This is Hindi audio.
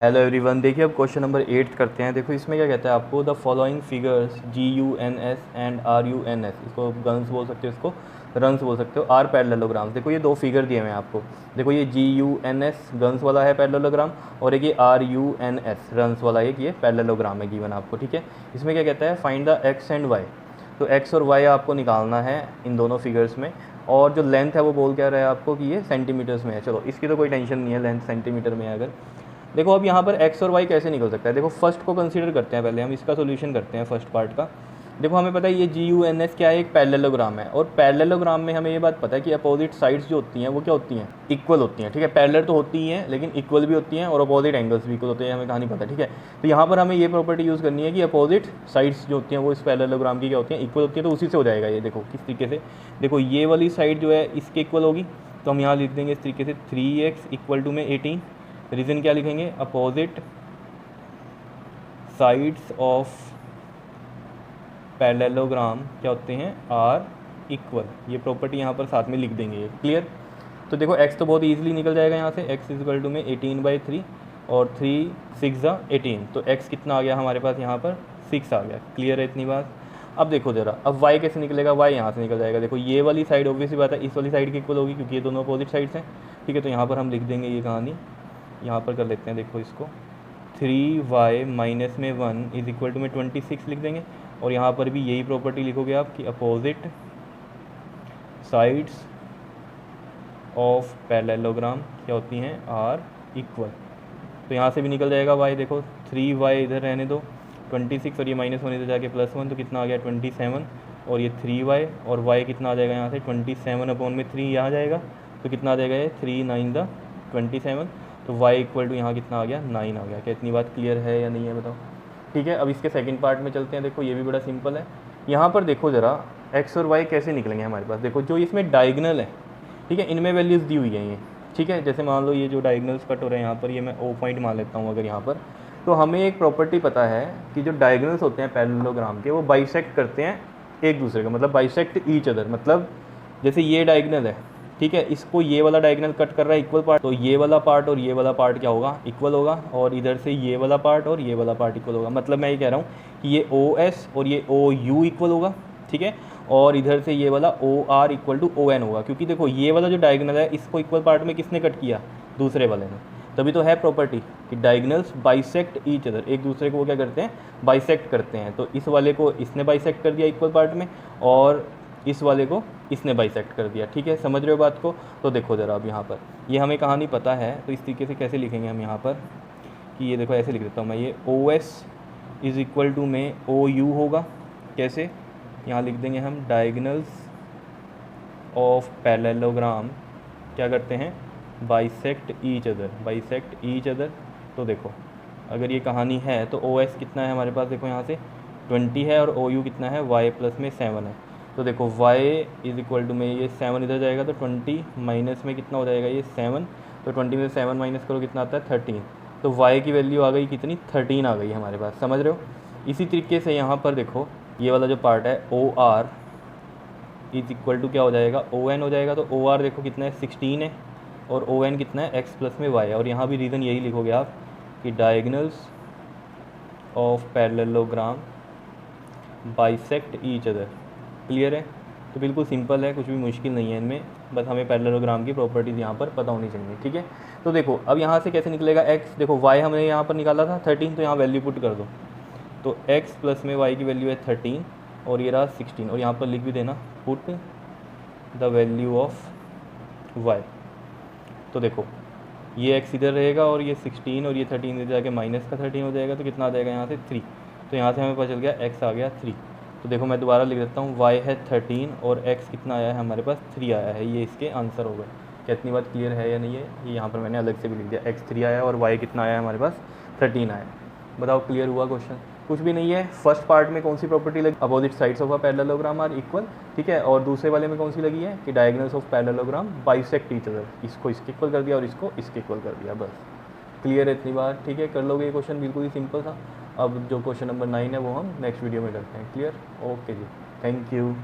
हेलो एवरीवन, देखिए अब क्वेश्चन नंबर 8 करते हैं। देखो इसमें क्या कहता है आपको, the following figures GUNS and RUNS, इसको गन्स बोल सकते हो, इसको रन्स बोल सकते हो, आर पैरेललोग्राम्स। देखो ये दो फिगर दिए हुए हैं आपको। देखो ये GUNS गन्स वाला है पैरेललोग्राम, और एक ये RUNS रन्स वाला एक ये पैरेललोग्राम है गिवन आपको। ठीक है, इसमें क्या कहता है, find the X and Y. तो एक्स और वाई आपको निकालना है इन दोनों फिगर्स में, और जो लेंथ है वो बोल क्या रहा है आपको कि ये सेंटीमीटर्स में है। चलो इसकी तो कोई टेंशन नहीं है, लेंथ सेंटीमीटर में है। अगर देखो अब यहाँ पर एक्स और वाई कैसे निकल सकता है, देखो फर्स्ट को कंसीडर करते हैं, पहले हम इसका सोल्यूशन करते हैं फर्स्ट पार्ट का। देखो हमें पता है ये GUNS क्या है, एक पैरेललोग्राम है, और पैरेललोग्राम में हमें ये बात पता है कि अपोजिट साइड्स जो होती हैं वो क्या होती हैं, इक्वल होती हैं। ठीक है, पैरेलल तो होती ही हैं लेकिन इक्वल भी होती हैं, और अपोजिट एंगल्स भी इक्वल होते हैं, हमें कहानी पता है। ठीक है, तो यहाँ पर हमें ये प्रॉपर्टी यूज़ करनी है कि अपोजिट साइड्स जो होती हैं वो इस पैरेललोग्राम की क्या होती हैं, इक्वल होती हैं। तो उसी से हो जाएगा ये। देखो किस तरीके से, देखो ये वाली साइड जो है इसके इक्वल होगी, तो हम यहाँ लिख देंगे इस तरीके से 3x इक्वल टू में 18। रीज़न क्या लिखेंगे, अपोजिट साइड्स ऑफ पैरेललोग्राम क्या होते हैं, आर इक्वल। ये प्रॉपर्टी यहाँ पर साथ में लिख देंगे, ये क्लियर। तो देखो x तो बहुत इजीली निकल जाएगा यहाँ से, x इक्वल टू में 18/3 और 3 6 18, तो x कितना आ गया हमारे पास यहाँ पर 6 आ गया। क्लियर है इतनी बात। अब देखो ज़रा, अब y कैसे निकलेगा, y यहाँ से निकल जाएगा। देखो ये वाली साइड ऑब्वियसली बात है इस वाली साइड की इक्वल होगी, क्योंकि ये दोनों अपोजिट साइड्स हैं। ठीक है, तो यहाँ पर हम लिख देंगे ये कहानी, यहाँ पर कर लेते हैं। देखो इसको 3y माइनस में 1 इज इक्वल टू में 26 लिख देंगे, और यहाँ पर भी यही प्रॉपर्टी लिखोगे आप कि अपोजिट साइड्स ऑफ पैरेललोग्राम क्या होती हैं, आर इक्वल। तो यहाँ से भी निकल जाएगा y। देखो 3y इधर रहने दो, 26 और ये -1 इधर जाके +1, तो कितना आ गया 27, और ये 3y और y कितना आ जाएगा यहाँ से 27/3 यहाँ जाएगा, तो कितना आ जाएगा ये 3 9 27, तो y इक्वल टू यहाँ कितना आ गया 9 आ गया। क्या इतनी बात क्लियर है या नहीं है बताओ। ठीक है, अब इसके सेकंड पार्ट में चलते हैं। देखो ये भी बड़ा सिंपल है। यहाँ पर देखो ज़रा x और y कैसे निकलेंगे हमारे पास। देखो जो इसमें डायगनल है, ठीक है, इनमें वैल्यूज़ दी हुई हैं ये। ठीक है, जैसे मान लो ये जो डायगनल्स कट हो रहे हैं यहाँ पर, ये मैं O पॉइंट मान लेता हूँ अगर यहाँ पर, तो हमें एक प्रॉपर्टी पता है कि जो डायगनल्स होते हैं पैरेललोग्राम के वो बाइसेक्ट करते हैं एक दूसरे का, मतलब बाइसेक्ट ईच अदर। मतलब जैसे ये डायगनल है, ठीक है, इसको ये वाला डायगनल कट कर रहा है इक्वल पार्ट, तो ये वाला पार्ट और ये वाला पार्ट क्या होगा, इक्वल होगा, और इधर से ये वाला पार्ट और ये वाला पार्ट इक्वल होगा। मतलब मैं ये कह रहा हूँ कि ये OS और ये OU इक्वल होगा। ठीक है, और इधर से ये वाला OR इक्वल टू ON होगा, क्योंकि देखो ये वाला जो डायगनल है इसको इक्वल पार्ट में किसने कट किया, दूसरे वाले ने। तभी तो है प्रॉपर्टी कि डायगनल्स बाइसेक्ट ईच अदर, एक दूसरे को वो क्या करते हैं, बाइसेक्ट करते हैं। तो इस वाले को इसने बाइसेक्ट कर दिया इक्वल पार्ट में, और इस वाले को इसने बाइसेक्ट कर दिया। ठीक है, समझ रहे हो बात को। तो देखो ज़रा अब यहाँ पर ये हमें कहानी पता है, तो इस तरीके से कैसे लिखेंगे हम यहाँ पर कि ये देखो ऐसे लिख देता हूँ मैं, ये OS इज़ इक्वल टू में OU होगा। कैसे, यहाँ लिख देंगे हम डायगनल्स ऑफ पैरेललोग्राम क्या करते हैं, bisect each other, bisect each other. तो देखो अगर ये कहानी है तो OS कितना है हमारे पास, देखो यहाँ से 20 है, और OU कितना है, y प्लस में 7 है। तो देखो y इज़ इक्वल टू में ये 7 इधर जाएगा, तो 20 माइनस में कितना हो जाएगा ये 7, तो 20 में 7 माइनस करो कितना आता है 13, तो y की वैल्यू आ गई कितनी, 13 आ गई हमारे पास। समझ रहे हो। इसी तरीके से यहाँ पर देखो ये वाला जो पार्ट है OR इज इक्वल टू क्या हो जाएगा, ON हो जाएगा। तो OR देखो कितना है 16 है, और ON कितना है x प्लस में y है। और यहाँ भी रीज़न यही लिखोगे आप कि diagonals of parallelogram bisect each other. Clear है। तो बिल्कुल सिंपल है, कुछ भी मुश्किल नहीं है इनमें, बस हमें पैरेललोग्राम की प्रॉपर्टीज़ यहाँ पर पता होनी चाहिए। ठीक है, तो देखो अब यहाँ से कैसे निकलेगा x, देखो y हमने यहाँ पर निकाला था 13, तो यहाँ वैल्यू पुट कर दो, तो x प्लस में y की वैल्यू है 13, और ये रहा 16, और यहाँ पर लिख भी देना put the value of y। तो देखो ये x इधर रहेगा, और ये 16 और ये 13 इधर जाके माइनस का 13 हो जाएगा, तो कितना आ जाएगा यहाँ से 3। तो यहाँ से हमें पता चल गया x आ गया 3। तो देखो मैं दोबारा लिख देता हूँ, y है 13 और x कितना आया है हमारे पास 3 आया है। ये इसके आंसर हो गए। क्या इतनी बात क्लियर है या नहीं है। ये यहाँ पर मैंने अलग से भी लिख दिया, x 3 आया और y कितना आया है हमारे पास 13 आया। बताओ क्लियर हुआ क्वेश्चन। कुछ भी नहीं है। फर्स्ट पार्ट में कौन सी प्रॉपर्टी लगी, opposite sides of a parallelogram are equal. ठीक है, और दूसरे वाले में कौन सी लगी है कि diagonals of parallelogram bisect each other. इसको इसके इक्वल कर दिया और इसको इसके इक्वल कर दिया, बस क्लियर है इतनी बात। ठीक है, कर लोगे ये क्वेश्चन, बिल्कुल ही सिंपल था। अब जो क्वेश्चन नंबर 9 है वो हम नेक्स्ट वीडियो में करते हैं। क्लियर, ओके जी, थैंक यू।